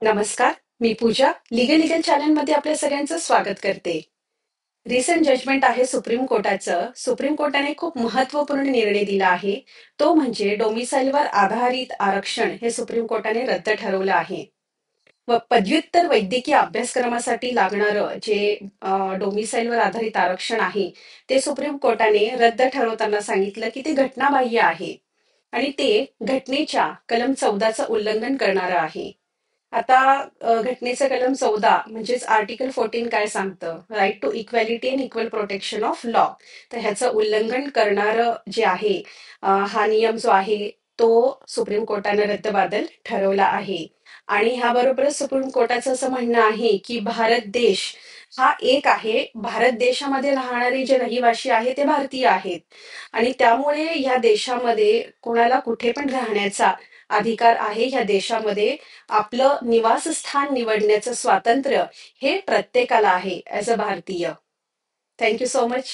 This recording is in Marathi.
नमस्कार, मी पूजा. लीगल चॅनलमध्ये आपल्या सगळ्यांचं स्वागत करते. रिसेंट जजमेंट आहे सुप्रीम कोर्टाचं. सुप्रीम कोर्टाने खूप महत्त्वपूर्ण निर्णय दिला आहे. तो म्हणजे डोमिसाईलवर आधारित आरक्षण हे सुप्रीम कोर्टाने रद्द ठरवलं आहे. व पदव्युत्तर वैद्यकीय अभ्यासक्रमासाठी लागणारं जे डोमिसाईलवर आधारित आरक्षण आहे, ते सुप्रीम कोर्टाने रद्द ठरवताना सांगितलं की ते घटनाबाह्य आहे आणि ते घटनेच्या कलम 14चं उल्लंघन करणारं आहे. आता घटनेचं कलम 14 म्हणजेच आर्टिकल 14 काय सांगतं? Right to equality and equal protection of law. तर ह्याचं उल्लंघन करणारं जे आहे, हा नियम जो आहे तो सुप्रीम कोर्टाने रद्दबातल ठरवला आहे. आणि ह्याबरोबरच सुप्रीम कोर्टाचं असं म्हणणं आहे की भारत देश हा एक आहे. भारत देशामध्ये राहणारे जे रहिवासी आहे ते भारतीय आहेत आणि त्यामुळे ह्या देशामध्ये कोणाला कुठे पण राहण्याचा अधिकार आहे. ह्या देशामध्ये आपलं निवासस्थान निवडण्याचं स्वातंत्र्य हे प्रत्येकाला आहे ॲज अ भारतीय. Thank you so much.